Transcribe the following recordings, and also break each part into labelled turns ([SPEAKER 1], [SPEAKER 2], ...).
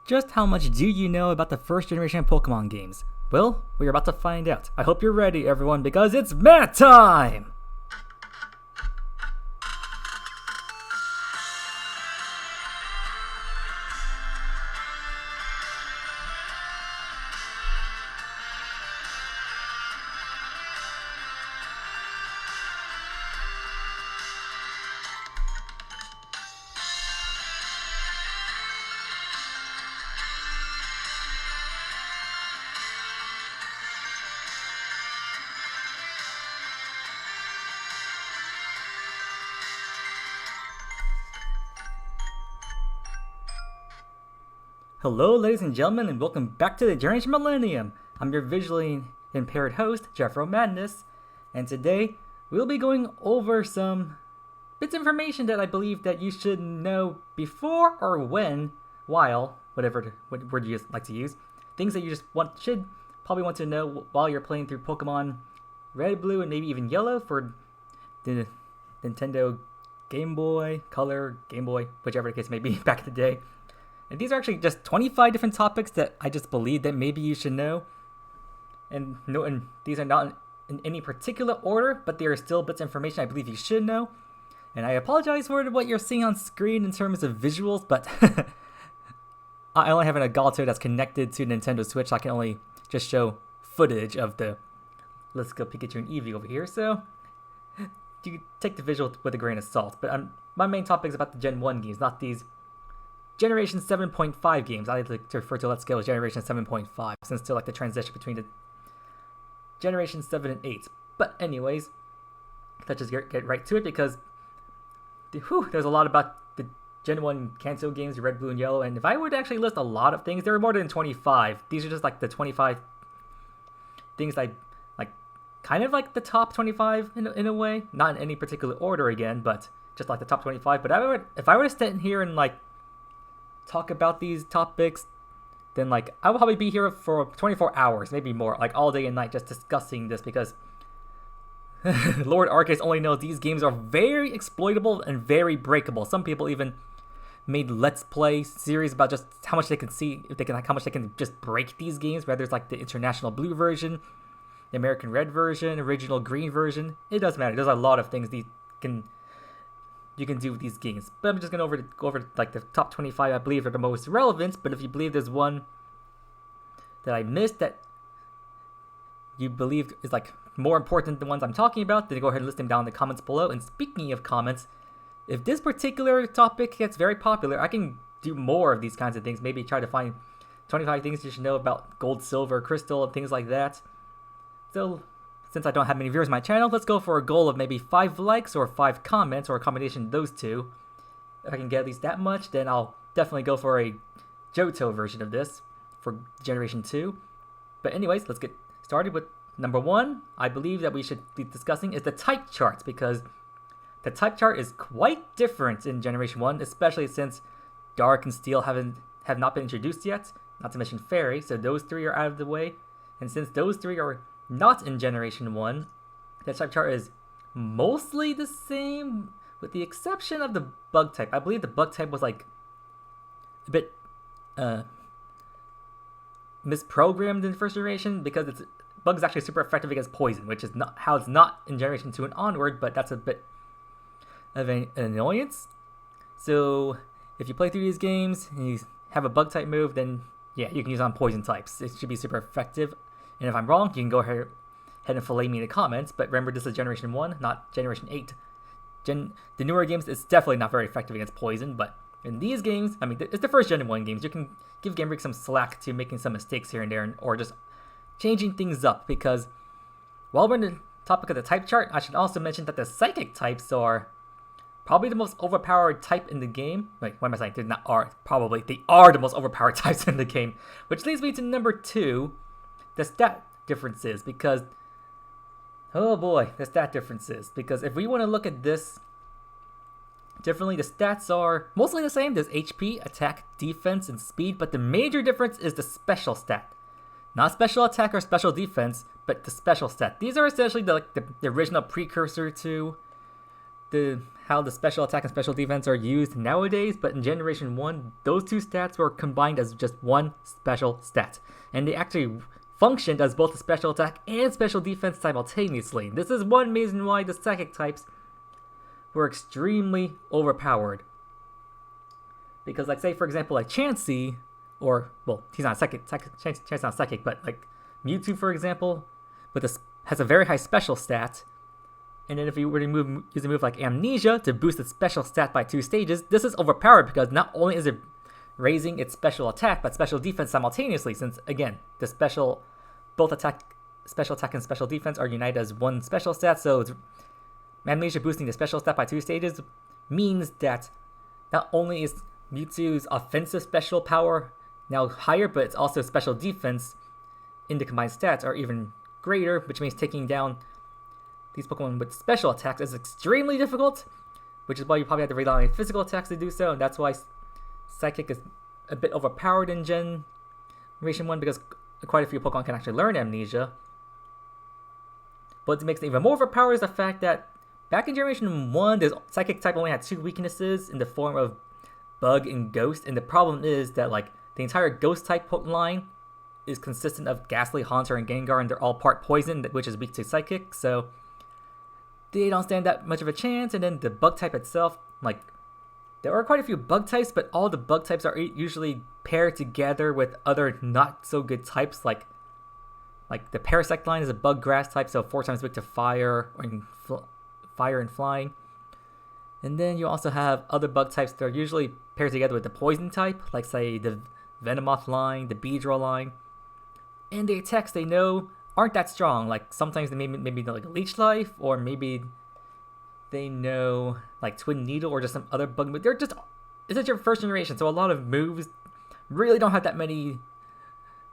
[SPEAKER 1] Just how much do you know about the first generation Pokemon games? Well, we're about to find out. I hope you're ready, everyone, because it's mat time! Hello, ladies and gentlemen, and welcome back to the Generation Millennium. I'm your visually impaired host, Jeffro Madness, and today we'll be going over some bits of information that I believe that you should know before or when, while, whatever word you like to use, things that you just should probably want to know while you're playing through Pokemon Red, Blue, and maybe even Yellow for the Nintendo Game Boy, Color, Game Boy, whichever the case may be back in the day. And these are actually just 25 different topics that I just believe that maybe you should know. And these are not in any particular order, but they are still bits of information I believe you should know. And I apologize for what you're seeing on screen in terms of visuals, but I only have an Agato that's connected to Nintendo Switch, so I can only just show footage of the Let's Go Pikachu and Eevee over here. So you can take the visual with a grain of salt. But my main topic is about the Gen 1 games, not these Generation 7.5 games. I like to refer to Let's Go as Generation 7.5, since they're like the transition between the Generation 7 and 8. But anyways, let's just get right to it, because there's a lot about the Gen 1 Kanto games, Red, Blue, and Yellow, and if I were to actually list a lot of things, there are more than 25. These are just like the 25 things I like, kind of like the top 25 in a way. Not in any particular order again, but just like the top 25. But if I were to sit here and like talk about these topics, then like I will probably be here for 24 hours, maybe more, like all day and night, just discussing this, because Lord Arceus only knows these games are very exploitable and very breakable. Some people even made Let's Play series about just how much they can see, if they can, like, how much they can just break these games, whether it's like the International Blue version, the American Red version, original Green version. It doesn't matter. There's a lot of things you can do with these games. But I'm just going to go over like the top 25 I believe are the most relevant. But if you believe there's one that I missed that you believe is like more important than the ones I'm talking about, then go ahead and list them down in the comments below. And speaking of comments, if this particular topic gets very popular, I can do more of these kinds of things. Maybe try to find 25 things you should know about Gold, Silver, Crystal, and things like that. So since I don't have many viewers on my channel, let's go for a goal of maybe 5 likes or 5 comments, or a combination of those two. If I can get at least that much, then I'll definitely go for a Johto version of this for Generation 2. But anyways, let's get started with number 1. I believe that we should be discussing is the type charts, because the type chart is quite different in Generation 1, especially since Dark and Steel have not been introduced yet, not to mention Fairy, so those 3 are out of the way. And since those 3 are not in Generation 1, the type chart is mostly the same, with the exception of the bug type. I believe the bug type was like a bit misprogrammed in first generation, because bug's actually super effective against poison, which is not how it's not in Generation 2 and onward, but that's a bit of an annoyance. So if you play through these games and you have a bug type move, then yeah, you can use it on poison types. It should be super effective. And if I'm wrong, you can go ahead and fillet me in the comments. But remember, this is Generation 1, not Generation 8. The newer games, it's definitely not very effective against poison. But in these games, I mean, it's the first Gen 1 games. You can give Game Freak some slack to making some mistakes here and there, or just changing things up. Because while we're in the topic of the type chart, I should also mention that the psychic types are probably the most overpowered type in the game. Wait, what am I saying? They are the most overpowered types in the game. Which leads me to number 2. The stat differences, because oh boy, the stat differences. Because if we want to look at this differently, the stats are mostly the same. There's HP, attack, defense, and speed, but the major difference is the special stat. Not special attack or special defense, but the special stat. These are essentially the original precursor to how the special attack and special defense are used nowadays, but in Generation 1, those two stats were combined as just one special stat. And they actually functioned as both a special attack and special defense simultaneously. This is one reason why the psychic types were extremely overpowered. Because, like, say, for example, like Chansey, or, well, he's not psychic, Chansey's not psychic, but, like, Mewtwo, for example, has a very high special stat. And then if you were to use a move like Amnesia to boost its special stat by 2 stages, this is overpowered because not only is it raising its special attack, but special defense simultaneously, since, again, the special attack and special defense are united as one special stat, so Amnesia boosting the special stat by 2 stages means that not only is Mewtwo's offensive special power now higher, but it's also special defense in the combined stats are even greater, which means taking down these Pokemon with special attacks is extremely difficult, which is why you probably have to rely on physical attacks to do so, and that's why Psychic is a bit overpowered in Generation 1 because quite a few Pokemon can actually learn Amnesia. But what makes it even more overpowered is the fact that back in Generation 1, the Psychic type only had 2 weaknesses in the form of Bug and Ghost, and the problem is that, like, the entire Ghost type line is consistent of Ghastly, Haunter, and Gengar, and they're all part poison, which is weak to Psychic, so they don't stand that much of a chance. And then the Bug type itself, like, there are quite a few Bug types, but all the Bug types are usually paired together with other not so good types, like the Parasect line is a Bug Grass type, so 4 times weak to Fire and Flying. And then you also have other Bug types that are usually paired together with the Poison type, like, say, the Venomoth line, the Beedrill line. And the attacks they know aren't that strong. Like, sometimes they maybe know, like, a Leech Life, or maybe they know, like, Twin Needle, or just some other bug move. It's your first generation, so a lot of moves really don't have that many,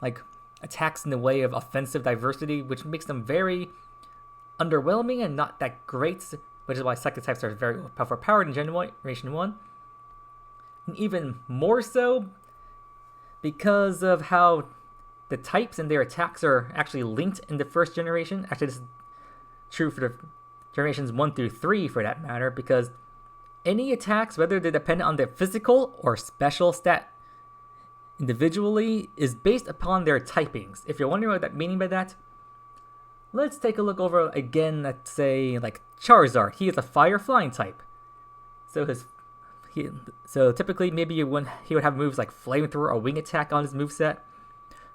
[SPEAKER 1] like, attacks in the way of offensive diversity, which makes them very underwhelming and not that great, which is why Psychic types are very overpowered in Generation 1. And even more so because of how the types and their attacks are actually linked in the first generation. Actually, this is true for the generations 1 through 3 for that matter, because any attacks, whether they're dependent on their physical or special stat individually, is based upon their typings. If you're wondering what that meaning by that, let's take a look over again at, say, like Charizard. He is a fire flying type. So typically maybe he would have moves like Flamethrower or Wing Attack on his moveset.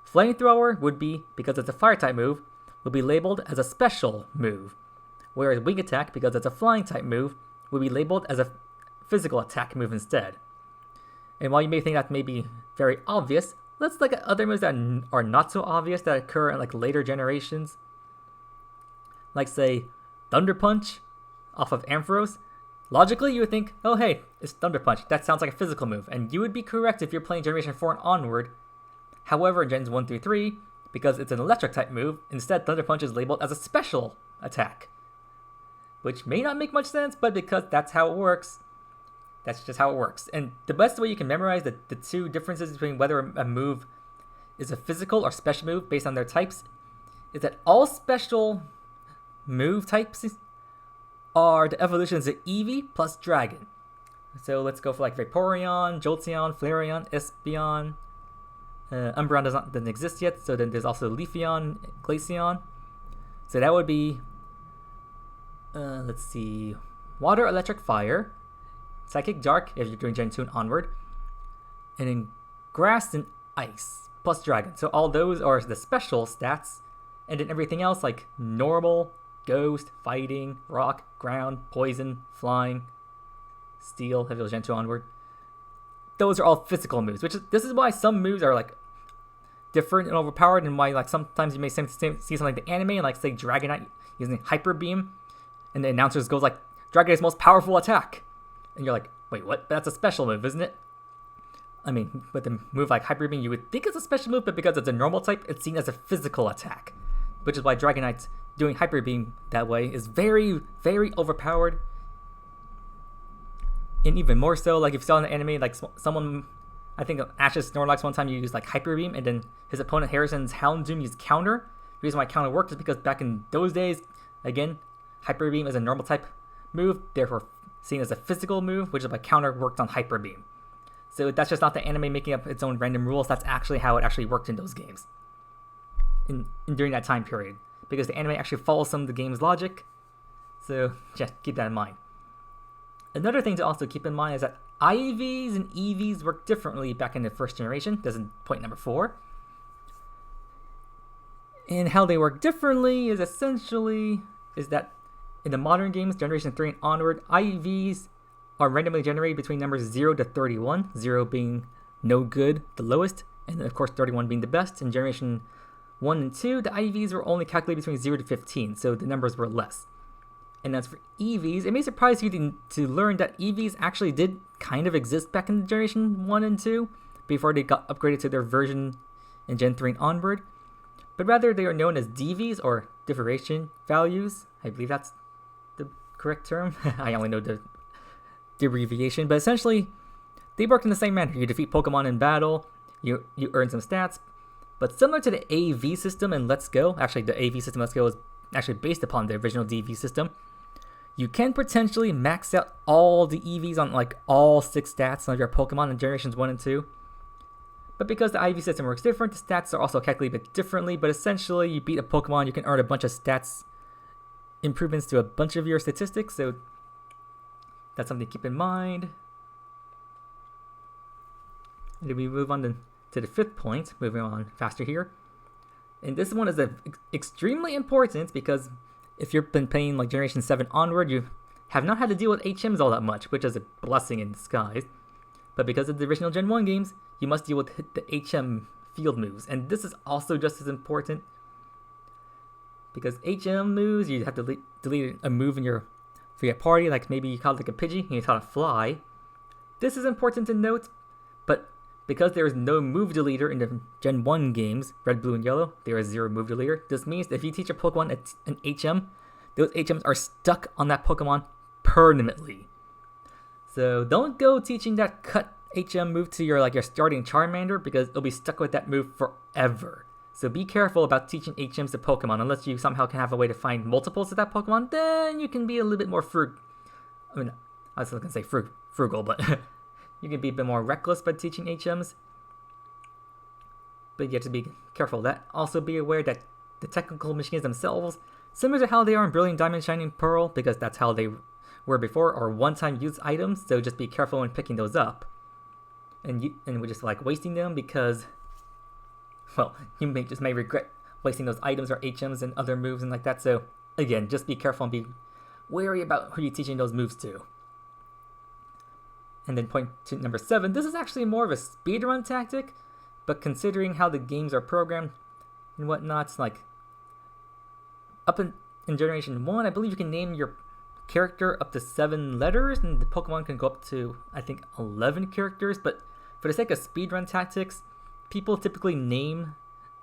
[SPEAKER 1] Flamethrower would be, because it's a fire type move, will be labeled as a special move. Whereas Wing Attack, because it's a flying type move, will be labeled as a physical attack move instead. And while you may think that may be very obvious, let's look at other moves that are not so obvious that occur in, like, later generations. Like, say, Thunder Punch off of Ampharos. Logically, you would think, oh hey, it's Thunder Punch. That sounds like a physical move. And you would be correct if you're playing Generation 4 and onward. However, in Gens 1 through 3, because it's an electric type move, instead Thunder Punch is labeled as a special attack. Which may not make much sense, but because that's how it works, that's just how it works. And the best way you can memorize the two differences between whether a move is a physical or special move based on their types is that all special move types are the evolutions of Eevee plus Dragon. So let's go for, like, Vaporeon, Jolteon, Flareon, Espeon. Umbreon doesn't exist yet, so then there's also Leafeon, Glaceon. So that would be, let's see, Water, Electric, Fire, Psychic, Dark, if you're doing Gen 2 and onward, and then Grass and Ice, plus Dragon. So all those are the special stats, and then everything else, like Normal, Ghost, Fighting, Rock, Ground, Poison, Flying, Steel, if you're Gen 2 onward, those are all physical moves, this is why some moves are, like, different and overpowered, and why, like, sometimes you may see something like the anime, and, like, say Dragonite using Hyper Beam, and the announcers goes like, Dragonite's most powerful attack, and you're like, wait, what? That's a special move, isn't it? I mean, with a move like Hyper Beam, you would think it's a special move, but because it's a normal type, it's seen as a physical attack, which is why Dragonite doing Hyper Beam that way is very, very overpowered. And even more so, like, if you saw in the anime, like, someone, I think Ash's Snorlax one time, you used, like, Hyper Beam, and then his opponent Harrison's Houndoom used Counter. The reason why Counter worked is because back in those days, again, Hyper Beam is a normal type move, therefore seen as a physical move, which is by counter worked on Hyper Beam. So that's just not the anime making up its own random rules. That's actually how it actually worked in those games during that time period, because the anime actually follows some of the game's logic. So just keep that in mind. Another thing to also keep in mind is that IVs and EVs work differently back in the first generation. This is point number 4. And how they work differently is that in the modern games, Generation 3 and onward, IVs are randomly generated between numbers 0 to 31, 0 being no good, the lowest, and then of course 31 being the best. In Generation 1 and 2, the IVs were only calculated between 0 to 15, so the numbers were less. And as for EVs, it may surprise you to learn that EVs actually did kind of exist back in Generation 1 and 2, before they got upgraded to their version in Gen 3 and onward. But rather, they are known as DVs, or differentiation values. I believe that's the correct term. I only know the abbreviation, but essentially, they work in the same manner. You defeat Pokemon in battle, you earn some stats, but similar to the AV system in Let's Go, actually the AV system Let's Go is actually based upon the original DV system, you can potentially max out all the EVs on like all 6 stats of your Pokemon in Generations 1 and 2. But because the IV system works different, the stats are also calculated a bit differently, but essentially you beat a Pokemon, you can earn a bunch of stats improvements to a bunch of your statistics, so that's something to keep in mind. And then we move on to the 5th point, moving on faster here. And this one is extremely important because if you've been playing like Generation 7 onward, you have not had to deal with HMs all that much, which is a blessing in disguise. But because of the original Gen 1 games, you must deal with the HM field moves. And this is also just as important, because HM moves, you have to delete a move for your party, like maybe you call it like a Pidgey and you taught to fly. This is important to note, but because there is no move deleter in the Gen 1 games, Red, Blue, and Yellow, there is 0 move deleter. This means that if you teach a Pokemon an HM, those HMs are stuck on that Pokemon permanently. So don't go teaching that cut HM move to your starting Charmander, because it'll be stuck with that move forever. So be careful about teaching HMs to Pokemon. Unless you somehow can have a way to find multiples of that Pokemon, then you can be a little bit more I was going to say frugal, but you can be a bit more reckless by teaching HMs. But you have to be careful. That also be aware that the technical machines themselves, similar to how they are in Brilliant Diamond, Shining Pearl, because that's how they were before, are one-time use items. So just be careful when picking those up. And we're just like wasting them because, well, you may regret wasting those items or HMs and other moves and like that. So again, just be careful and be wary about who you're teaching those moves to. And then point to number 7, this is actually more of a speedrun tactic, but considering how the games are programmed and whatnot, like up in Generation 1, I believe you can name your character up to 7 letters, and the Pokemon can go up to, I think, 11 characters, but for the sake of speedrun tactics, people typically name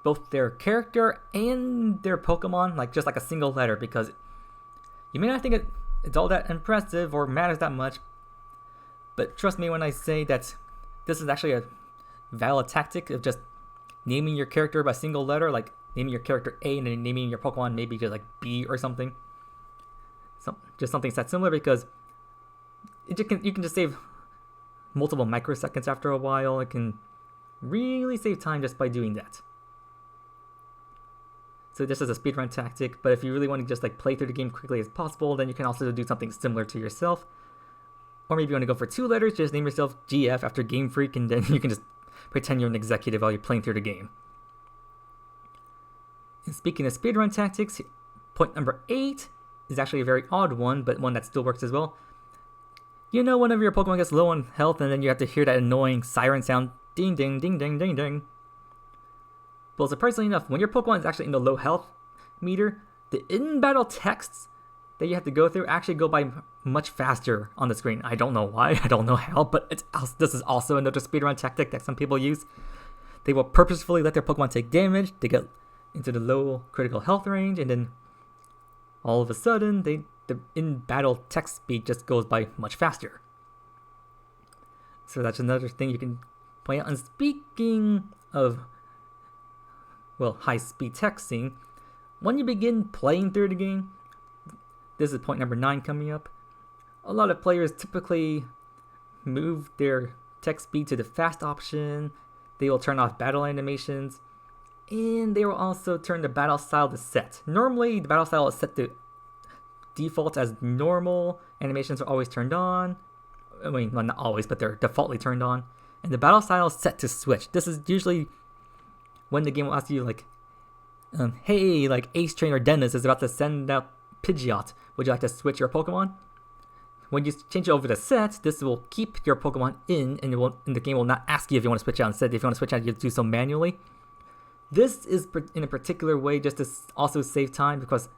[SPEAKER 1] both their character and their Pokemon just like a single letter, because you may not think it's all that impressive or matters that much, but trust me when I say that this is actually a valid tactic of just naming your character by a single letter, like naming your character A and then naming your Pokemon maybe just like B or something. Just something that similar, because you can just save multiple microseconds after a while. It can really save time just by doing that. So this is a speedrun tactic, but if you really want to just play through the game quickly as possible, then you can also do something similar to yourself. Or maybe you want to go for 2 letters, just name yourself GF after Game Freak, and then you can just pretend you're an executive while you're playing through the game. And speaking of speedrun tactics, point number 8 is actually a very odd one, but one that still works as well. You know, whenever your Pokemon gets low on health, and then you have to hear that annoying siren sound, ding ding ding ding ding ding. Well, surprisingly enough, when your Pokemon is actually in the low health meter, the in-battle texts that you have to go through actually go by much faster on the screen. I don't know why, I don't know how, but this is also another speedrun tactic that some people use. They will purposefully let their Pokemon take damage, they get into the low critical health range, and then all of a sudden, the in-battle text speed just goes by much faster. So that's another thing you can point out. And speaking of, well, high-speed texting, when you begin playing through the game, this is point number 9 coming up, a lot of players typically move their text speed to the fast option. They will turn off battle animations, and they will also turn the battle style to set. Normally, the battle style is set to default as normal. Animations are always turned on. I mean, well, not always, but they're defaultly turned on. And the battle style is set to switch. This is usually when the game will ask you, like, hey, like Ace Trainer Dennis is about to send out Pidgeot. Would you like to switch your Pokemon? When you change it over to set, this will keep your Pokemon in, and the game will not ask you if you want to switch out instead. If you want to switch out, you have to do so manually. This is in a particular way just to also save time because,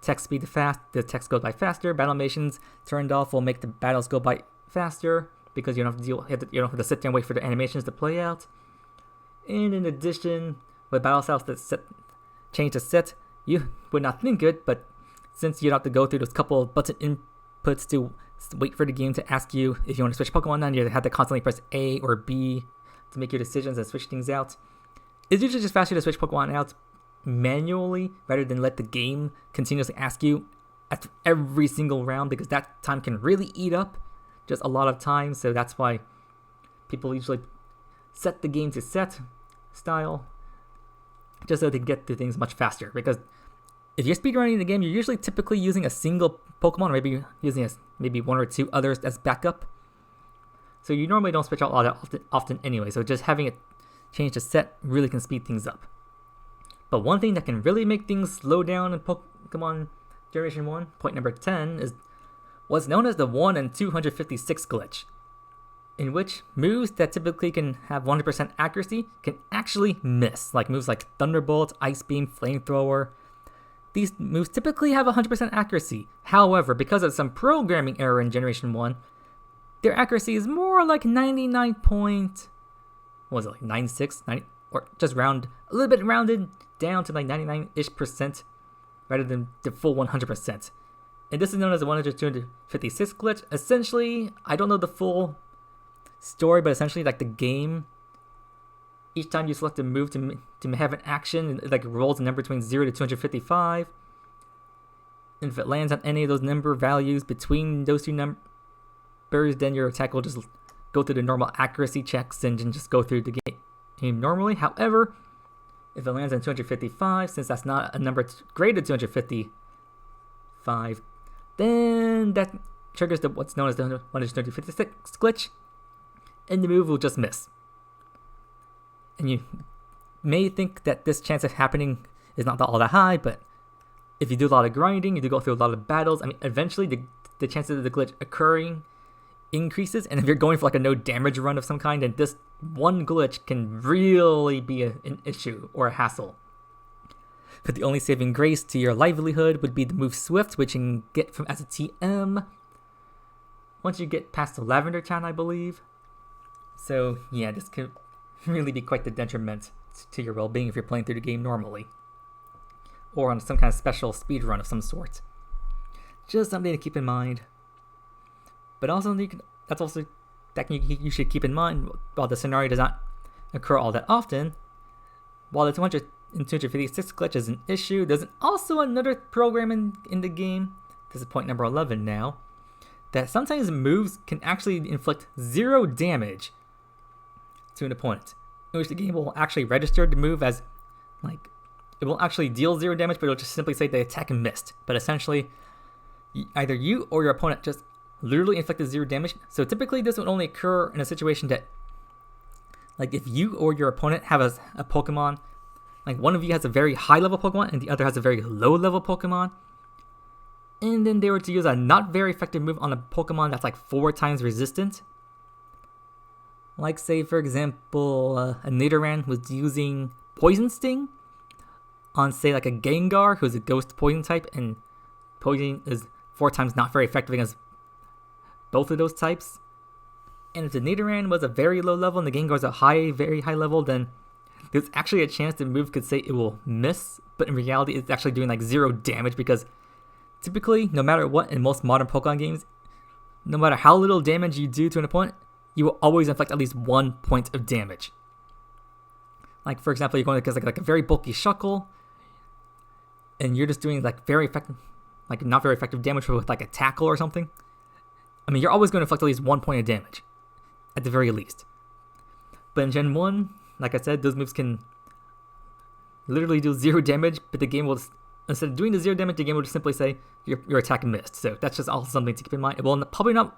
[SPEAKER 1] text speed to fast, the text goes by faster. Battle animations turned off will make the battles go by faster because you don't have to sit there and wait for the animations to play out. And in addition, with battle styles that change to set, you would not think it, but since you don't have to go through those couple of button inputs to wait for the game to ask you if you want to switch Pokemon on, you have to constantly press A or B to make your decisions and switch things out. It's usually just faster to switch Pokemon out manually rather than let the game continuously ask you at every single round, because that time can really eat up just a lot of time. So that's why people usually set the game to set style just so they get through things much faster. Because if you're speedrunning the game, you're usually typically using a single Pokemon, or maybe using maybe one or two others as backup. So you normally don't switch out all that often anyway. So just having it change to set really can speed things up. But one thing that can really make things slow down in Pokemon Generation 1, point number 10, is what's known as the 1 in 256 glitch, in which moves that typically can have 100% accuracy can actually miss, like moves like Thunderbolt, Ice Beam, Flamethrower. These moves typically have 100% accuracy. However, because of some programming error in Generation 1, their accuracy is more like 99.96, 90, or just a little bit rounded down to like 99-ish% rather than the full 100%. And this is known as the 1-256 glitch. Essentially, I don't know the full story, but essentially, like the game, each time you select a move to have an action, it like rolls a number between 0 to 255. And if it lands on any of those number values between those two numbers, then your attack will just go through the normal accuracy checks and just go through the game normally. However, if it lands on 255, since that's not a number greater than 255, then that triggers what's known as the 1-256 glitch, and the move will just miss. And you may think that this chance of happening is not all that high, but if you do a lot of grinding, you do go through a lot of battles, I mean, eventually the chances of the glitch occurring increases. And if you're going for like a no damage run of some kind, then this one glitch can really be an issue or a hassle. But the only saving grace to your livelihood would be the move Swift, which you can get from as a TM once you get past the Lavender Town, I believe. So yeah, this could really be quite the detriment to your well-being if you're playing through the game normally, or on some kind of special speed run of some sort. Just something to keep in mind. But also, you should keep in mind, while the scenario does not occur all that often, while the 256 glitch is an issue, there's also another program in the game, this is point number 11 now, that sometimes moves can actually inflict 0 damage to an opponent, in which the game will actually register the move as, like, it will actually deal 0 damage, but it'll just simply say the attack missed. But essentially, either you or your opponent just literally inflicted 0 damage. So typically this would only occur in a situation that, like, if you or your opponent have a Pokemon, like one of you has a very high level Pokemon and the other has a very low level Pokemon, and then they were to use a not very effective move on a Pokemon that's like 4 times resistant. Like, say, for example, a Nidoran was using Poison Sting on, say, like a Gengar, who's a Ghost Poison type, and Poison is 4 times not very effective against both of those types. And if the Nidoran was a very low level and the Gengar is a very high level, then there's actually a chance the move could say it will miss, but in reality it's actually doing like 0 damage, because typically, no matter what, in most modern Pokemon games, no matter how little damage you do to an opponent, you will always inflict at least 1 point of damage. Like, for example, you're going against like a very bulky Shuckle, and you're just doing like very effective, like not very effective damage with like a Tackle or something. I mean, you're always going to inflict at least 1 point of damage, at the very least. But in Gen 1, like I said, those moves can literally do 0 damage, but the game will, instead of doing the 0 damage, the game will just simply say your attack missed. So that's just also something to keep in mind. It will probably not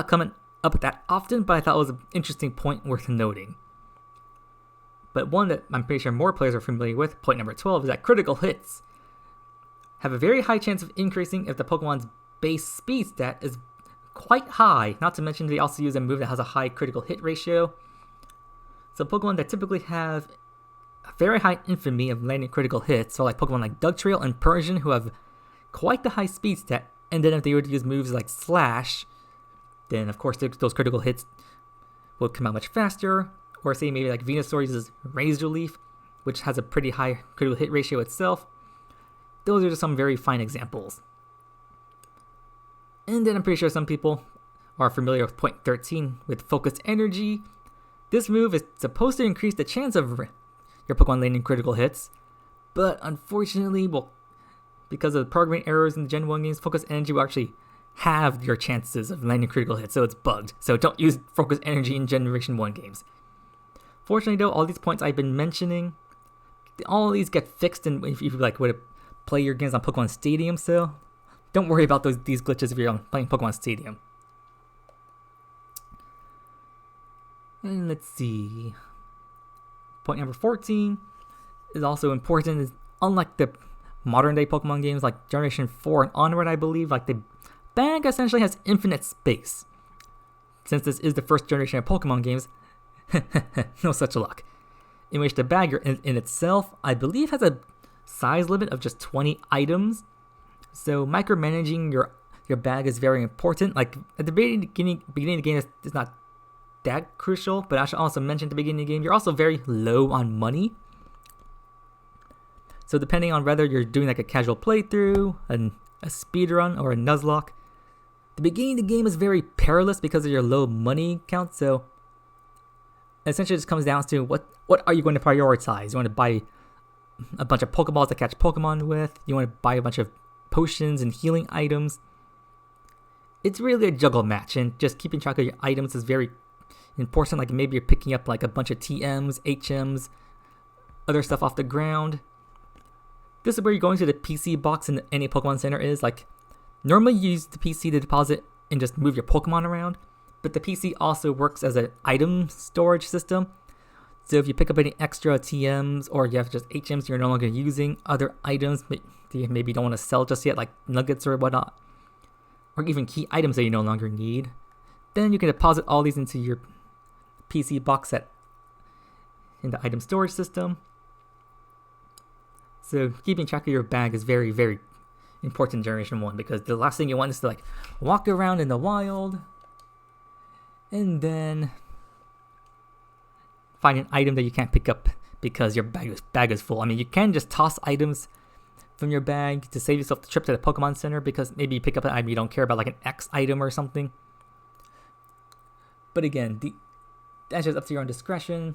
[SPEAKER 1] come up that often, but I thought it was an interesting point worth noting. But one that I'm pretty sure more players are familiar with, point number 12, is that critical hits have a very high chance of increasing if the Pokemon's base speed stat is quite high. Not to mention they also use a move that has a high critical hit ratio. So Pokemon that typically have a very high infamy of landing critical hits, so like Pokemon like Dugtrail and Persian, who have quite the high speed stat, and then if they were to use moves like Slash, then of course those critical hits will come out much faster. Or say maybe like Venusaur uses Razor Leaf, which has a pretty high critical hit ratio itself. Those are just some very fine examples. And then I'm pretty sure some people are familiar with point 13 with Focused Energy. This move is supposed to increase the chance of your Pokemon landing critical hits, but unfortunately, well, because of programming errors in the Gen 1 games, Focused Energy will actually have your chances of landing critical hits, so it's bugged. So don't use Focused Energy in Generation 1 games. Fortunately though, all these points I've been mentioning, all of these get fixed if you like would play your games on Pokemon Stadium, so don't worry about these glitches if you're playing Pokemon Stadium. And let's see. Point number 14 is also important. Is unlike the modern day Pokemon games like Generation 4 and onward, I believe, like the bag essentially has infinite space. Since this is the first generation of Pokemon games, no such luck. In which the bag in itself, I believe, has a size limit of just 20 items. So micromanaging your bag is very important. Like at the beginning of the game, it's not that crucial, but I should also mention at the beginning of the game, you're also very low on money. So depending on whether you're doing like a casual playthrough, a speedrun, or a Nuzlocke, the beginning of the game is very perilous because of your low money count. So essentially it just comes down to what are you going to prioritize? You want to buy a bunch of Pokeballs to catch Pokemon with? You want to buy a bunch of potions and healing items? It's really a juggle match, and just keeping track of your items is very important. Like maybe you're picking up like a bunch of TMs, HMs, other stuff off the ground. This is where you're going to the PC box in any Pokemon Center is. Like normally you use the PC to deposit and just move your Pokemon around, but the PC also works as an item storage system. So if you pick up any extra TMs or you have just HMs you're no longer using, other items you maybe don't want to sell just yet, like nuggets or whatnot, or even key items that you no longer need, then you can deposit all these into your PC box set in the item storage system. So keeping track of your bag is very, very important in Generation 1, because the last thing you want is to like walk around in the wild and then find an item that you can't pick up because your bag is full. I mean, you can just toss items from your bag to save yourself the trip to the Pokemon Center, because maybe you pick up an item you don't care about, like an X item or something. But again, that's just up to your own discretion,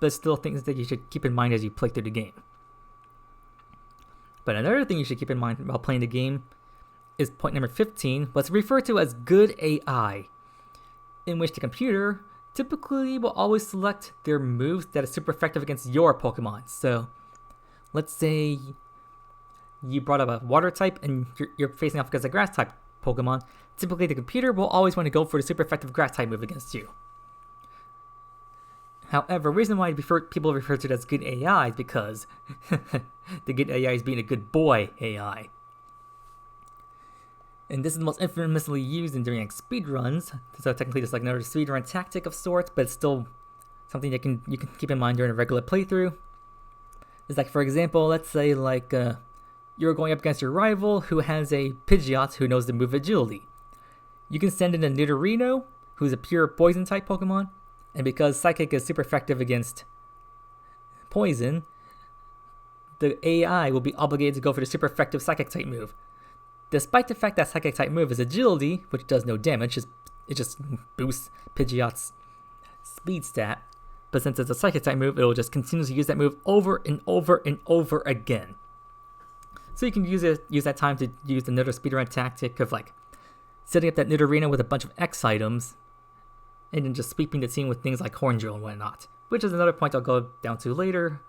[SPEAKER 1] but still things that you should keep in mind as you play through the game. But another thing you should keep in mind while playing the game is point number 15, what's referred to as good AI, in which the computer typically will always select their moves that are super effective against your Pokemon. So let's say you brought up a water type and you're facing off against a grass type Pokemon. Typically the computer will always want to go for the super effective grass type move against you. However, the reason why people refer to it as good AI is because the good AI is being a good boy AI. And this is most infamously used during like speedruns, so technically just like another speedrun tactic of sorts, but it's still something that you can keep in mind during a regular playthrough. It's like, for example, let's say like you're going up against your rival who has a Pidgeot who knows the move Agility. You can send in a Nidorino, who's a pure poison type Pokemon, and because Psychic is super effective against poison, the AI will be obligated to go for the super effective Psychic type move. Despite the fact that Psychic type move is Agility, which does no damage, it just boosts Pidgeot's speed stat. But since it's a Psychic type move, it will just continue to use that move over and over and over again. So you can use that time to use another speedrun tactic of like setting up that new arena with a bunch of X items, and then just sweeping the scene with things like Horn Drill and whatnot, which is another point I'll go down to later.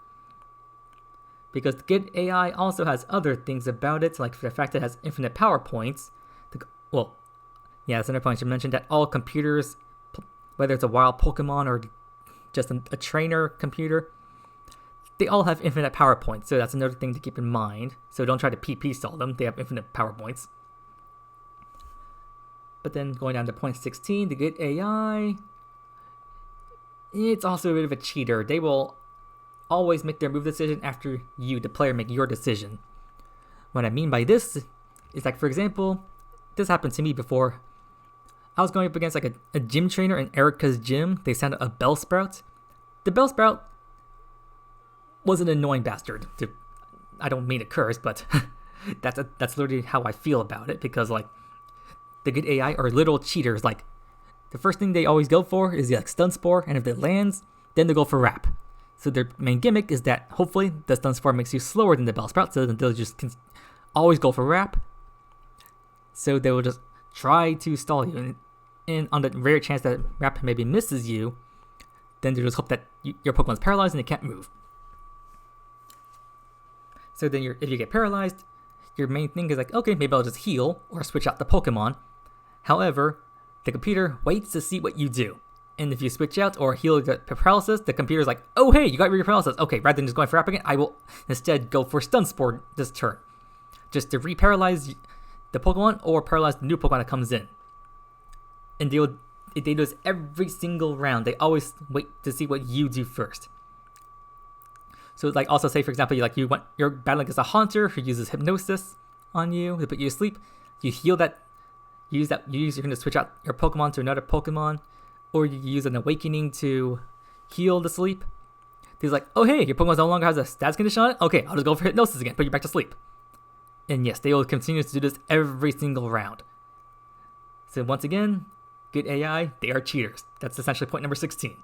[SPEAKER 1] Because the Git AI also has other things about it, like the fact that it has infinite power points. That's another point I should mention, that all computers, whether it's a wild Pokemon or just a trainer computer, they all have infinite power points, so that's another thing to keep in mind. So don't try to PP stall them, they have infinite power points. But then going down to point 16, the Git AI, it's also a bit of a cheater. They will always make their move decision after you, the player, make your decision. What I mean by this is, like, for example, this happened to me before. I was going up against like a gym trainer in Erica's gym. They sent a Bellsprout. The Bellsprout was an annoying bastard. I don't mean to curse, but that's literally how I feel about it, because like the Git AI are little cheaters. Like, the first thing they always go for is like Stun Spore, and if it lands, then they go for Wrap. So their main gimmick is that hopefully the Stun Spore makes you slower than the Bellsprout, so they'll just always go for Wrap. So they will just try to stall you, and on the rare chance that Wrap maybe misses you, then they just hope that your Pokemon's paralyzed and it can't move. So then if you get paralyzed, your main thing is like, okay, maybe I'll just heal or switch out the Pokemon. However, the computer waits to see what you do. And if you switch out or heal the paralysis, the computer's like, oh hey, you got your paralysis. Okay, rather than just going for Wrap again, I will instead go for Stun Spore this turn, just to re-paralyze the Pokemon or paralyze the new Pokemon that comes in. And they do this every single round. They always wait to see what you do first. So like, also say for example, you're battling against a Haunter who uses Hypnosis on you to put you to sleep. You heal that. You're going to switch out your Pokemon to another Pokemon, or you use an Awakening to heal the sleep. He's like, oh hey, your Pokemon no longer has a status condition on it. Okay, I'll just go for Hypnosis again, put you back to sleep. And yes, they will continue to do this every single round. So once again, Git AI, they are cheaters. That's essentially point number 16.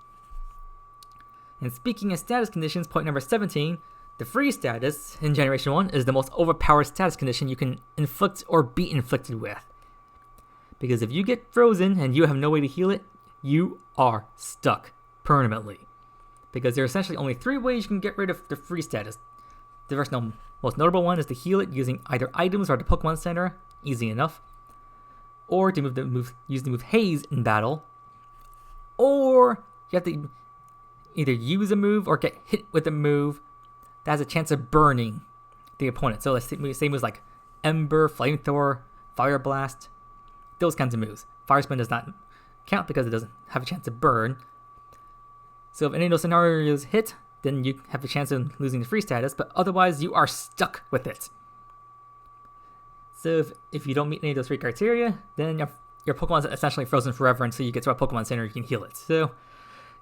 [SPEAKER 1] And speaking of status conditions, point number 17, the freeze status in Generation 1 is the most overpowered status condition you can inflict or be inflicted with. Because if you get frozen and you have no way to heal it, you are stuck permanently. Because there are essentially only 3 ways you can get rid of the freeze status. The first most notable one is to heal it using either items or the Pokemon Center, easy enough. Or to use the move Haze in battle. Or you have to either use a move or get hit with a move that has a chance of burning the opponent. So let's say moves like Ember, Flamethrower, Fire Blast, those kinds of moves. Fire Spin does not count because it doesn't have a chance to burn. So if any of those scenarios hit, then you have a chance of losing the free status, but otherwise you are stuck with it. So if you don't meet any of those 3 criteria, then your Pokemon's essentially frozen forever until you get to a Pokemon Center you can heal it. So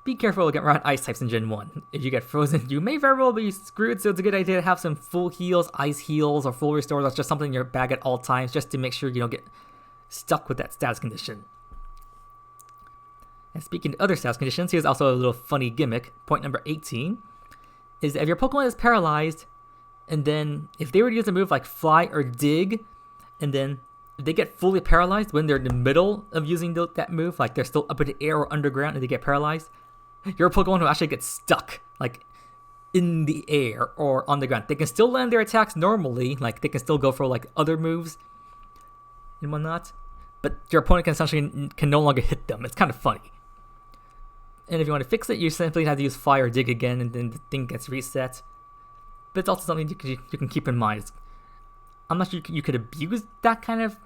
[SPEAKER 1] be careful around ice types in Gen 1. If you get frozen, you may very well be screwed, so it's a good idea to have some full heals, ice heals, or full restores. That's just something in your bag at all times, just to make sure you don't get stuck with that status condition. And speaking of other status conditions, here's also a little funny gimmick. Point number 18 is that if your Pokemon is paralyzed, and then if they were to use a move like Fly or Dig, and then if they get fully paralyzed when they're in the middle of using that move, like they're still up in the air or underground and they get paralyzed, your Pokemon will actually get stuck, like in the air or on the ground. They can still land their attacks normally, like they can still go for like other moves and whatnot, but your opponent can no longer hit them. It's kind of funny. And if you want to fix it, you simply have to use Fly or Dig again, and then the thing gets reset. But it's also something you can keep in mind. I'm not sure you could abuse that kind of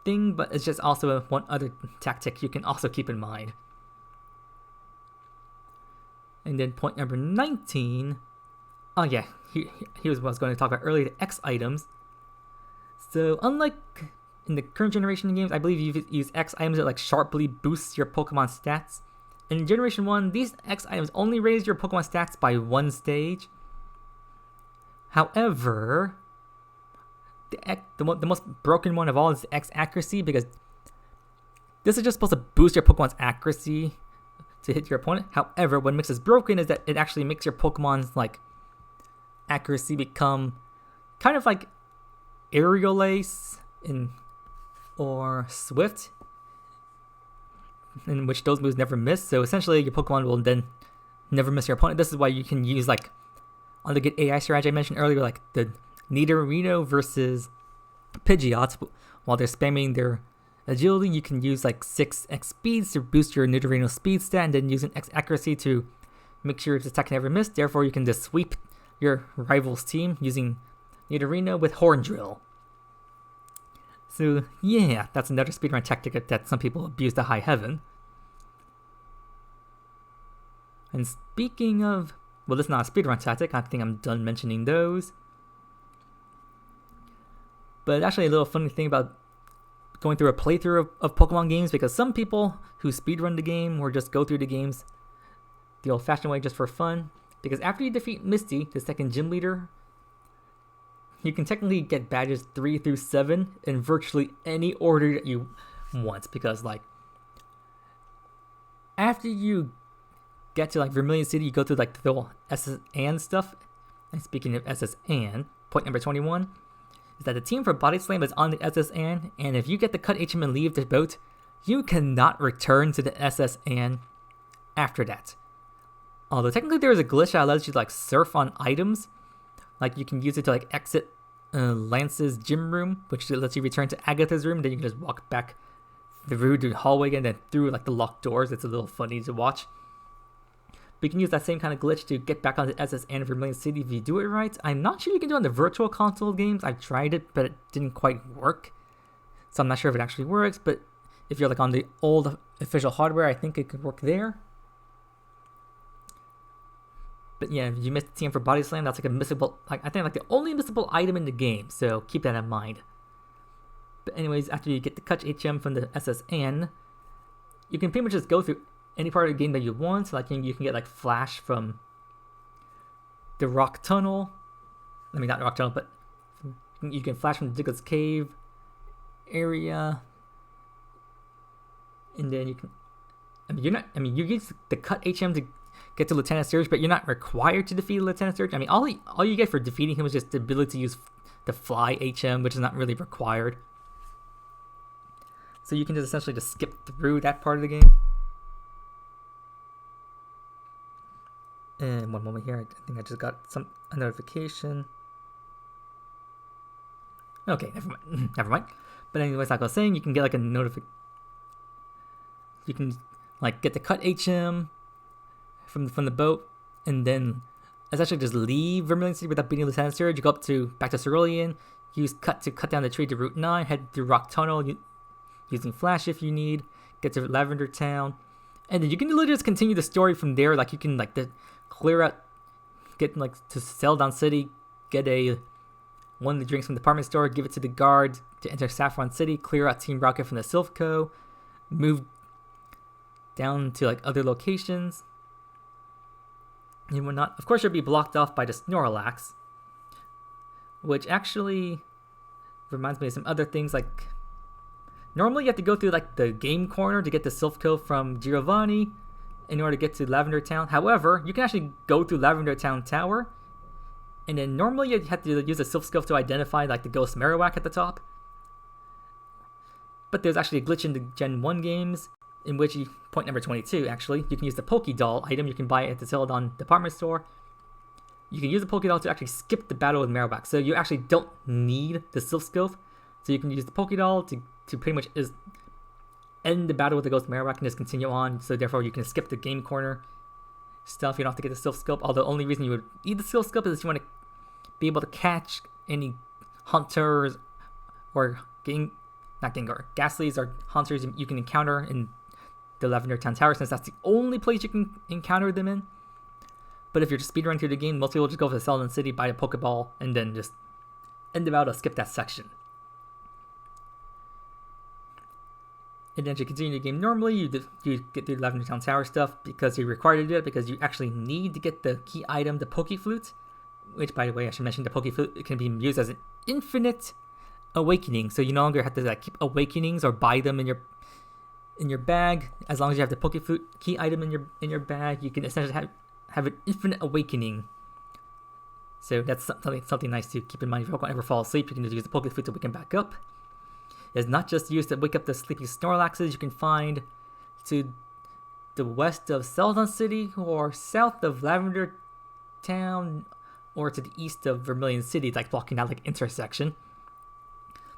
[SPEAKER 1] thing, but it's just also one other tactic you can also keep in mind. And then point number 19. Oh yeah, here's what I was going to talk about earlier, the X items. So unlike in the current generation games, I believe you use X items that like sharply boosts your Pokemon stats. In Generation 1, these X items only raise your Pokemon stats by 1 stage. However, the most broken one of all is X accuracy, because this is just supposed to boost your Pokemon's accuracy to hit your opponent. However, what makes this broken is that it actually makes your Pokemon's like accuracy become kind of like Aerial Ace in or Swift, in which those moves never miss. So essentially, your Pokemon will then never miss your opponent. This is why you can use like on the good AI strategy I mentioned earlier, like the Nidorino versus Pidgeot. While they're spamming their agility, you can use like 6x speeds to boost your Nidorino speed stat, and then use an X accuracy to make sure its attack never miss. Therefore, you can just sweep your rival's team using Nidorino with Horn Drill. So yeah, that's another speedrun tactic that some people abuse to high heaven. And speaking of, well, this is not a speedrun tactic. I think I'm done mentioning those. But actually, a little funny thing about going through a playthrough of Pokemon games, because some people who speedrun the game or just go through the games the old-fashioned way just for fun, because after you defeat Misty, the second gym leader, you can technically get badges 3 through 7 in virtually any order that you want, because like after you get to like Vermilion City, you go through like the whole SS Ann stuff. And speaking of SS Ann, point number 21 is that the team for Body Slam is on the SS Ann, and if you get the cut HM and leave the boat, you cannot return to the SS Ann after that. Although technically there is a glitch that allows you to like surf on items. Like you can use it to like exit Lance's gym room, which lets you return to Agatha's room. Then you can just walk back through the hallway again, then through like the locked doors. It's a little funny to watch. But you can use that same kind of glitch to get back onto SS Ann of Vermilion City if you do it right. I'm not sure you can do it on the virtual console games. I've tried it, but it didn't quite work. So I'm not sure if it actually works. But if you're like on the old official hardware, I think it could work there. But yeah, if you missed the team for Body Slam, that's like a missable, like I think like the only missable item in the game, so keep that in mind. But anyways, after you get the Cut HM from the SS Ann, you can pretty much just go through any part of the game that you want. Like you can get like Flash from the Rock Tunnel. I mean, not the Rock Tunnel, but you can Flash from the Diglets Cave area. And then you can, you use the Cut HM to get to Lieutenant Surge, but you're not required to defeat Lieutenant Surge. I mean, all you get for defeating him is just the ability to use the Fly HM, which is not really required. So you can just essentially just skip through that part of the game. And one moment here, I think I just got a notification. Okay, never mind. But anyways, like I was saying, you can get like a notification. You can like get the Cut HM from the boat, and then essentially just leave Vermilion City without beating Lieutenant Surge. You go back to Cerulean, use Cut to cut down the tree to Route 9, head through Rock Tunnel using Flash if you need, get to Lavender Town, and then you can literally just continue the story from there. Like you can like clear out, get like to Celadon City, get one of the drinks from the department store, give it to the guard to enter Saffron City, clear out Team Rocket from the Silph move down to like other locations and whatnot. Of course, you'll be blocked off by the Snorlax, which actually reminds me of some other things. Like normally you have to go through like the game corner to get the Silph from Giovanni in order to get to Lavender Town. However, you can actually go through Lavender Town Tower, and then normally you have to use a Silph to identify like the Ghost Marowak at the top. But there's actually a glitch in the Gen 1 games in which point number 22 actually, you can use the Pokédoll item you can buy at the Celadon department store. You can use the Pokédoll to actually skip the battle with Marowak. So you actually don't need the Silph. So you can use the Pokédoll to pretty much just end the battle with the Ghost Marowak and just continue on. So therefore you can skip the game corner stuff. You don't have to get the Silph. Although the only reason you would need the Silph is if you want to be able to catch any hunters or Ghastlies or hunters you can encounter in the Lavender Town Tower, since that's the only place you can encounter them in. But if you're just speedrunning through the game, most people just go for the Celadon City, buy a Pokeball, and then just end the battle, skip that section. And then to continue the game normally, you get through the Lavender Town Tower stuff because you're required to do it, because you actually need to get the key item, the Pokeflute, which, by the way, I should mention the Pokeflute can be used as an infinite awakening. So you no longer have to like keep awakenings or buy them in your bag. As long as you have the Pokeflute key item in your bag, you can essentially have an infinite awakening. So that's something nice to keep in mind. If you don't ever fall asleep, you can just use the Pokeflute to wake him back up. is not just used to wake up the sleepy Snorlaxes you can find to the west of Celadon City or south of Lavender Town or to the east of Vermilion City, like blocking that like intersection.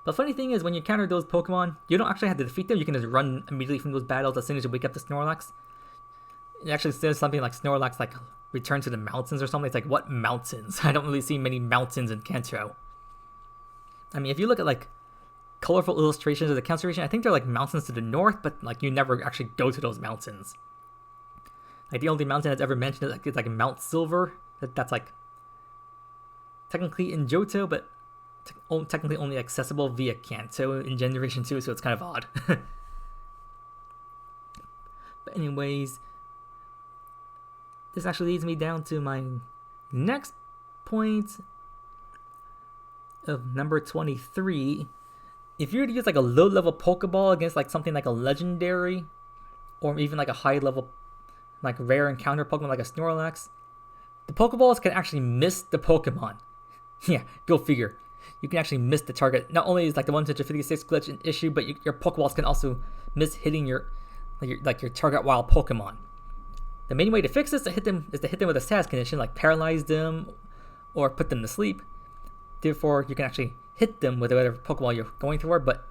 [SPEAKER 1] But funny thing is, when you encounter those Pokemon, you don't actually have to defeat them. You can just run immediately from those battles as soon as you wake up the Snorlax. It actually says something like Snorlax like return to the mountains or something. It's like, what mountains? I don't really see many mountains in Kanto. I mean, if you look at like colorful illustrations of the Kanto region, I think they're like mountains to the north, but like you never actually go to those mountains. Like the only mountain that's ever mentioned is like Mount Silver. That's like technically in Johto, but technically only accessible via Kanto in Generation 2, so it's kind of odd. But anyways, this actually leads me down to my next point of number 23. If you were to use like a low-level Pokeball against like something like a legendary, or even like a high-level, like rare encounter Pokemon like a Snorlax, the Pokeballs can actually miss the Pokemon. Yeah, go figure. You can actually miss the target. Not only is like the 156 glitch an issue, but your Pokeballs can also miss hitting your target wild Pokemon. The main way to fix this is to hit them with a status condition, like paralyze them or put them to sleep. Therefore, you can actually hit them with whatever Pokeball you're going for. But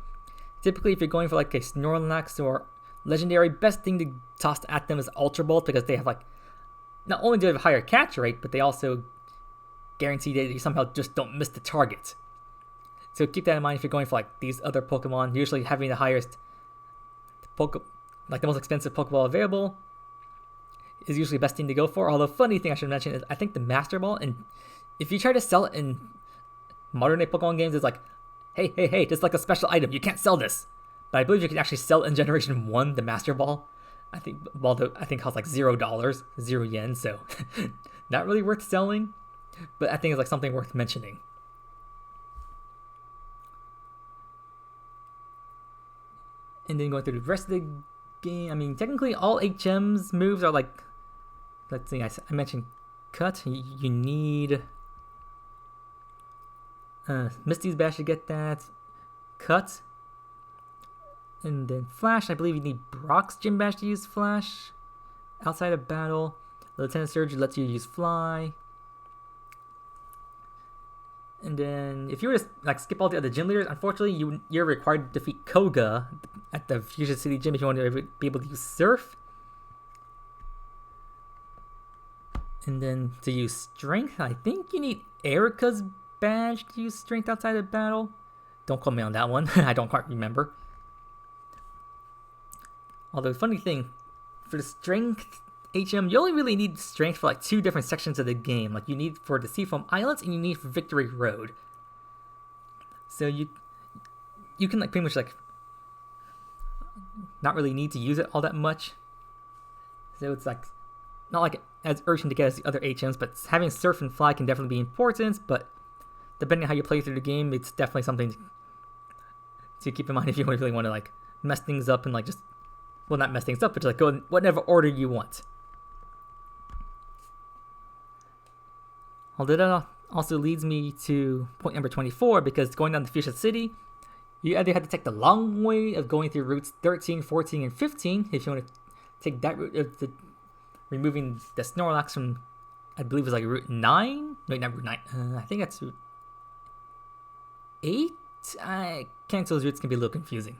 [SPEAKER 1] typically, if you're going for like a Snorlax or legendary, best thing to toss at them is Ultra Ball, because they have like, not only do they have a higher catch rate, but they also guarantee that you somehow just don't miss the target. So keep that in mind if you're going for like these other Pokemon. Usually having the highest like the most expensive Pokeball available is usually the best thing to go for. Although, funny thing I should mention is I think the Master Ball, and if you try to sell it in modern day Pokemon games, it's like, hey, this is like a special item. You can't sell this. But I believe you can actually sell it in Generation 1, the Master Ball. I think costs like $0, 0 yen, so not really worth selling. But I think it's like something worth mentioning. And then going through the rest of the game, I mean, technically all HM's moves are like, let's see, I mentioned Cut. You need Misty's Bash to get that. Cut. And then Flash. I believe you need Brock's Gym Bash to use Flash. Outside of battle, Lieutenant Surge lets you use Fly. And then, if you were to like skip all the other gym leaders, unfortunately, you're required to defeat Koga at the Fusion City Gym if you want to be able to use Surf. And then to use Strength, I think you need Erica's badge to use Strength outside of battle. Don't quote me on that one. I don't quite remember. Although, funny thing, for the Strength HM, you only really need Strength for like 2 different sections of the game. Like you need for the Seafoam Islands and you need for Victory Road. So you can like pretty much like not really need to use it all that much. So it's like not like as urgent to get as the other HMs, but having Surf and Fly can definitely be important. But depending on how you play through the game, it's definitely something to keep in mind if you really want to like mess things up and like just, well, not mess things up, but just like go in whatever order you want. Although that also leads me to point number 24, because going down to Fuchsia City, you either have to take the long way of going through routes 13, 14, and 15 if you want to take that route of removing the Snorlax from, I believe it was like route 9? No, not route 9. I think that's route 8? Kanto's routes can be a little confusing.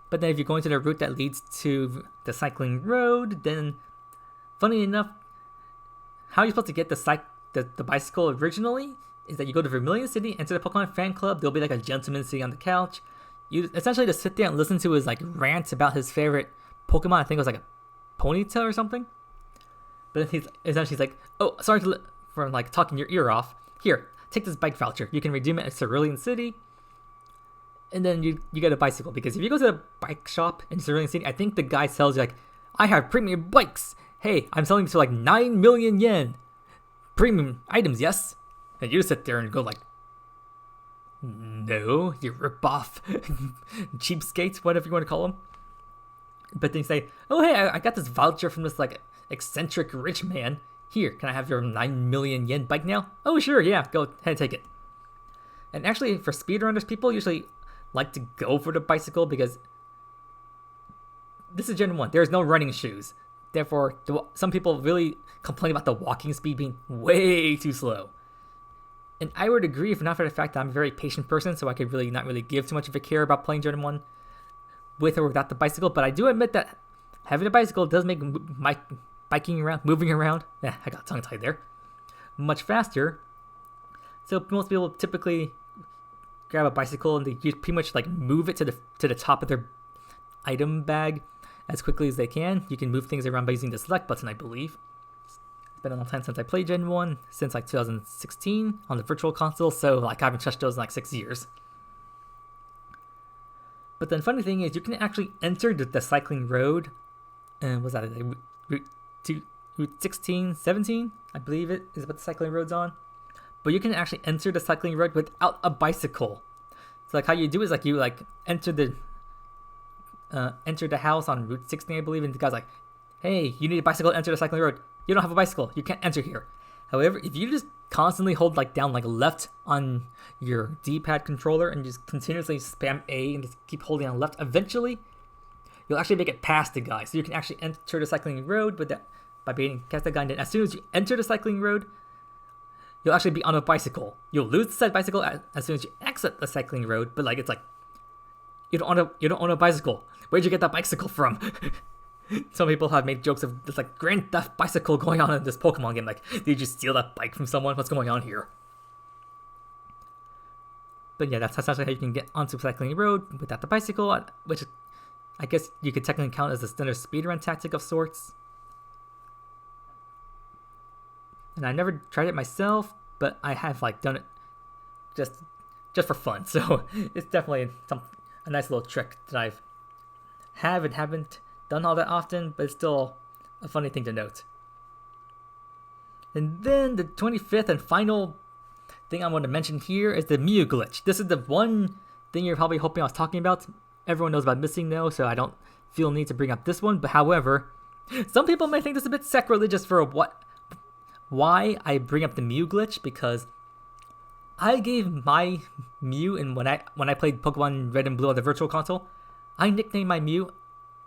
[SPEAKER 1] But then if you're going to the route that leads to the cycling road, then funny enough, how you're supposed to get the bicycle originally is that you go to Vermilion City, enter the Pokemon fan club. There'll be like a gentleman sitting on the couch. You essentially just sit there and listen to his like rant about his favorite Pokemon. I think it was like a Ponyta or something. But then he's like, oh, sorry for like talking your ear off. Here, take this bike voucher. You can redeem it at Cerulean City. And then you get a bicycle, because if you go to the bike shop in Cerulean City, I think the guy sells you like, I have premium bikes. Hey, I'm selling for like 9 million yen. Premium items, yes? And you sit there and go like, no, you rip off cheapskates, whatever you want to call them. But then you say, oh hey, I got this voucher from this like eccentric rich man. Here, can I have your 9 million yen bike now? Oh sure, yeah, go ahead and take it. And actually, for speedrunners, people usually like to go for the bicycle because this is Gen 1. There's no running shoes. Therefore, some people really complain about the walking speed being way too slow. And I would agree if not for the fact that I'm a very patient person, so I could really not really give too much of a care about playing Gen 1 with or without the bicycle. But I do admit that having a bicycle does make my moving around, I got tongue-tied there, much faster. So most people typically grab a bicycle and they pretty much like move it to the top of their item bag as quickly as they can. You can move things around by using the select button, I believe. It's been a long time since I played Gen 1, since like 2016 on the virtual console, so like I haven't touched those in like 6 years. But the funny thing is you can actually enter the cycling road, and was that like Route 16, 17? I believe it is what the cycling road's on. But you can actually enter the cycling road without a bicycle. So like how you do is like you like enter the house on Route 16, I believe, and the guy's like, hey, you need a bicycle to enter the cycling road. You don't have a bicycle. You can't enter here. However, if you just constantly hold like down like left on your D-pad controller and just continuously spam A and just keep holding on left, eventually you'll actually make it past the guy. So you can actually enter the cycling road by being past the guy. And then as soon as you enter the cycling road, you'll actually be on a bicycle. You'll lose the said bicycle as soon as you exit the cycling road. But like it's like you don't own a bicycle. Where'd you get that bicycle from? Some people have made jokes of this like Grand Theft bicycle going on in this Pokemon game. Like, did you steal that bike from someone? What's going on here? But yeah, that's essentially how you can get onto a cycling road without the bicycle, which I guess you could technically count as a standard speedrun tactic of sorts. And I never tried it myself, but I have like done it just for fun. So it's definitely a nice little trick that haven't done all that often, but it's still a funny thing to note. And then the 25th and final thing I want to mention here is the Mew glitch. This is the one thing you're probably hoping I was talking about. Everyone knows about missing though, so I don't feel need to bring up this one. But however, some people may think this is a bit sacrilegious for why I bring up the Mew glitch, because I gave my Mew, and when I played Pokemon Red and Blue on the Virtual Console, I nicknamed my Mew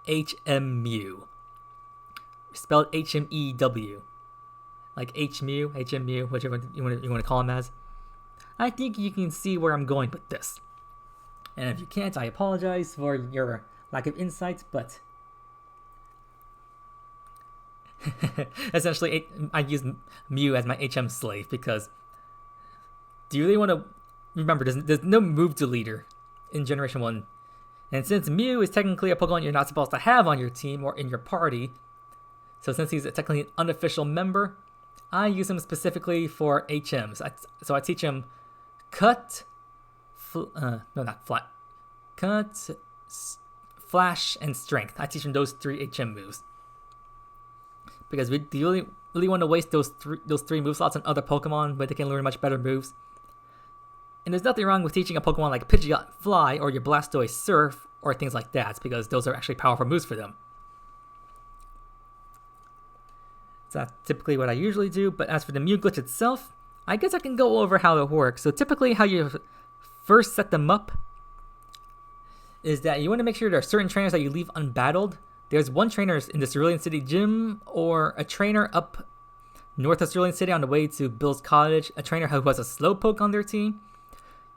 [SPEAKER 1] HM Mew, spelled HMEW, like HMew, HMew, whichever you want to call him as. I think you can see where I'm going with this, and if you can't, I apologize for your lack of insight, but essentially I use Mew as my HM slave because do you really want to remember there's no move deleter in Generation 1. And since Mew is technically a Pokemon you're not supposed to have on your team or in your party, so since he's technically an unofficial member, I use him specifically for HMs. So I teach him Cut, Flash, and Strength. I teach him those 3 HM moves. Because we really want to waste those three move slots on other Pokemon where they can learn much better moves. And there's nothing wrong with teaching a Pokemon like Pidgeot Fly or your Blastoise Surf or things like that, because those are actually powerful moves for them. So that's typically what I usually do, but as for the Mew glitch itself, I guess I can go over how it works. So typically how you first set them up is that you want to make sure there are certain trainers that you leave unbattled. There's one trainer in the Cerulean City gym, or a trainer up north of Cerulean City on the way to Bill's Cottage, a trainer who has a Slowpoke on their team.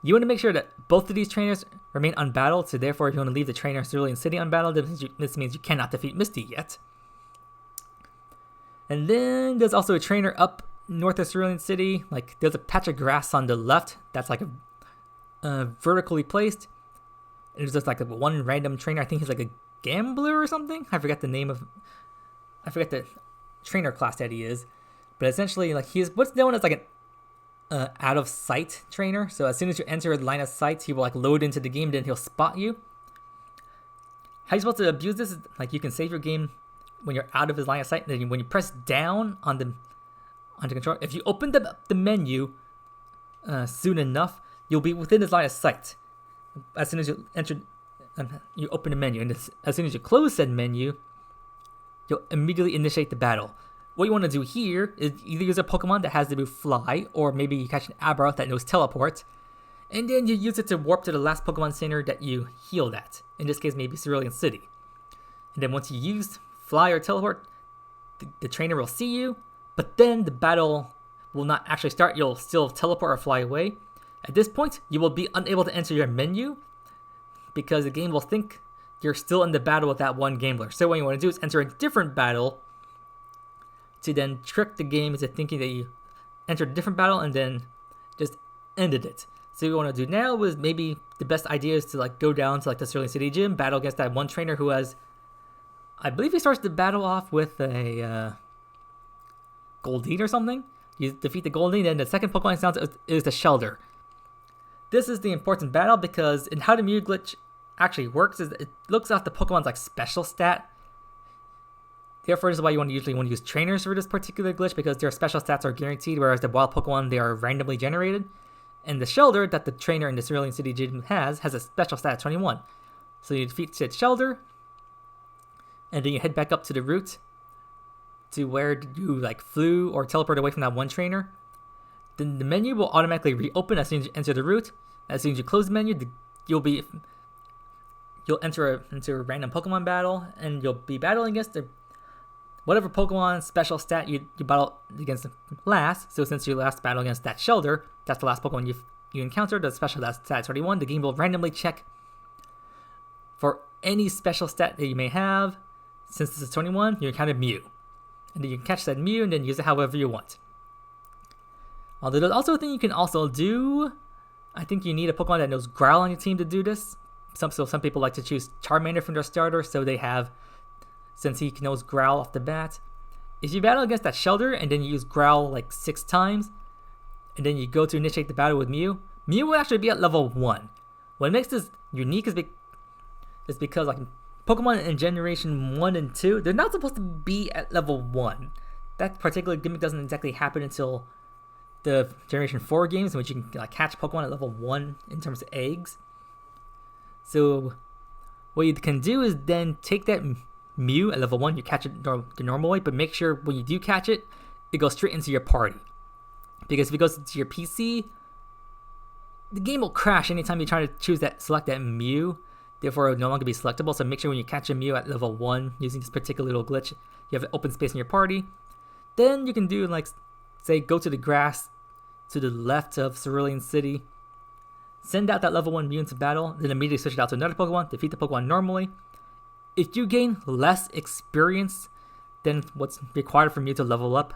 [SPEAKER 1] You want to make sure that both of these trainers remain unbattled, so therefore if you want to leave the trainer Cerulean City unbattled, this means you cannot defeat Misty yet. And then there's also a trainer up north of Cerulean City. Like, there's a patch of grass on the left that's like vertically placed. And there's just like one random trainer. I think he's like a gambler or something. I forget the trainer class that he is. But essentially, like, he's what's known as like an out of sight trainer. So as soon as you enter the line of sight, he will like load into the game, then he'll spot you. How you supposed to abuse this is like you can save your game when you're out of his line of sight. Then when you press down on the controller, if you open the menu soon enough, you'll be within his line of sight. As soon as you enter, you open the menu, and as soon as you close said menu, you'll immediately initiate the battle. What you want to do here is either use a Pokemon that has the move Fly, or maybe you catch an Aberoth that knows Teleport, and then you use it to warp to the last Pokemon Center that you healed at. In this case, maybe Cerulean City. And then once you use Fly or Teleport, the trainer will see you, but then the battle will not actually start. You'll still teleport or fly away. At this point, you will be unable to enter your menu because the game will think you're still in the battle with that one gambler. So what you want to do is enter a different battle to then trick the game into thinking that you entered a different battle and then just ended it. So what you want to do now is maybe the best idea is to like go down to like the Sterling City Gym, battle against that one trainer who has, I believe he starts the battle off with a Goldeen or something. You defeat the Goldeen, then the second Pokemon sounds is the Shelder. This is the important battle because in how the Mew glitch actually works is it looks at the Pokemon's like special stat. Therefore, this is why you usually want to use trainers for this particular glitch because their special stats are guaranteed, whereas the wild Pokemon, they are randomly generated. And the Shelder that the trainer in the Cerulean City Gym has a special stat of 21. So you defeat said Shelder, and then you head back up to the route to where you like flew or teleport away from that one trainer. Then the menu will automatically reopen as soon as you enter the route. As soon as you close the menu, you'll enter into a random Pokemon battle, and you'll be battling against whatever Pokemon special stat you battle against last. So since you last battle against that Shelder, that's the last Pokemon you encountered, the special stat 21, the game will randomly check for any special stat that you may have. Since this is 21, you encounter Mew. And then you can catch that Mew and then use it however you want. Although there's also a thing you can also do. I think you need a Pokemon that knows Growl on your team to do this. Some people like to choose Charmander from their starter, so they have, since he knows Growl off the bat. If you battle against that Shelder and then you use Growl like 6 times, and then you go to initiate the battle with Mew, Mew will actually be at level 1. What makes this unique is because like Pokemon in Generation 1 and 2, they're not supposed to be at level 1. That particular gimmick doesn't exactly happen until the Generation 4 games, in which you can like catch Pokemon at level 1 in terms of eggs. So what you can do is then take that Mew at level 1, you catch it the normal way, but make sure when you do catch it, it goes straight into your party. Because if it goes into your PC, the game will crash anytime you try to select that Mew. Therefore, it will no longer be selectable. So make sure when you catch a Mew at level 1 using this particular little glitch, you have an open space in your party. Then you can do like, say, go to the grass to the left of Cerulean City, send out that level 1 Mew into battle, then immediately switch it out to another Pokemon, defeat the Pokemon normally. If you gain less experience than what's required for Mew to level up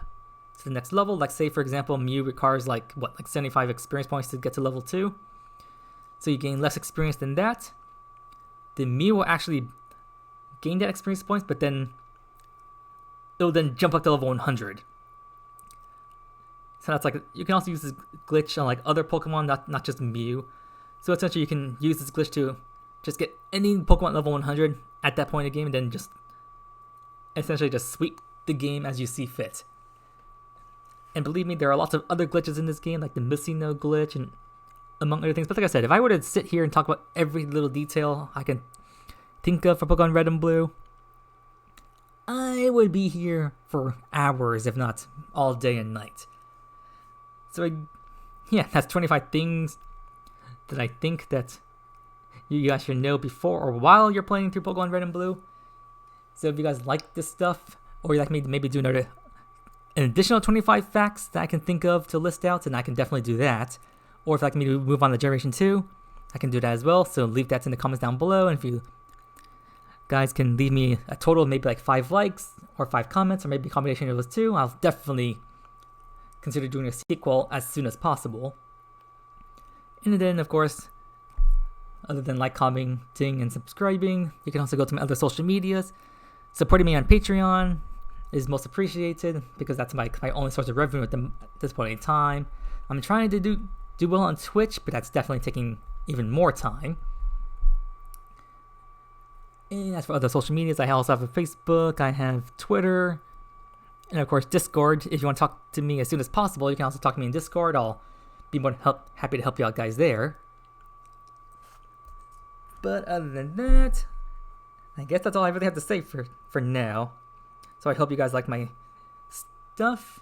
[SPEAKER 1] to the next level, like say for example Mew requires like 75 experience points to get to level 2, so you gain less experience than that, the Mew will actually gain that experience points, but then it'll then jump up to level 100. So that's like, you can also use this glitch on like other Pokemon, not just Mew. So essentially you can use this glitch to just get any Pokemon level 100 at that point in the game, and then just essentially just sweep the game as you see fit. And believe me, there are lots of other glitches in this game, like the Missing No glitch and among other things. But like I said, if I were to sit here and talk about every little detail I can think of for Pokemon Red and Blue, I would be here for hours, if not all day and night. So yeah, that's 25 things that I think that you guys should know before or while you're playing through Pokemon Red and Blue. So if you guys like this stuff, or you'd like me to maybe do an additional 25 facts that I can think of to list out, then I can definitely do that. Or if you'd like me to move on to Generation 2, I can do that as well. So leave that in the comments down below. And if you guys can leave me a total of maybe like 5 likes or 5 comments, or maybe a combination of those two, I'll definitely consider doing a sequel as soon as possible. And then, of course, other than like, commenting, and subscribing, you can also go to my other social medias. Supporting me on Patreon is most appreciated because that's my only source of revenue at this point in time. I'm trying to do well on Twitch, but that's definitely taking even more time. And as for other social medias, I also have a Facebook, I have Twitter, and of course Discord. If you want to talk to me as soon as possible, you can also talk to me in Discord. I'll be more happy to help you out guys there. But other than that, I guess that's all I really have to say for now. So I hope you guys like my stuff.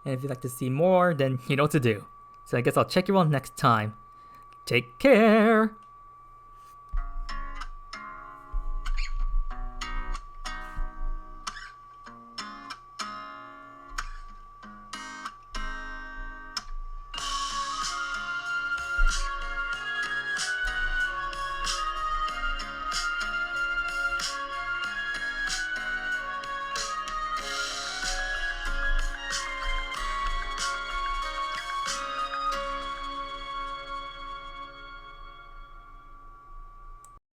[SPEAKER 1] And if you'd like to see more, then you know what to do. So I guess I'll check you all next time. Take care.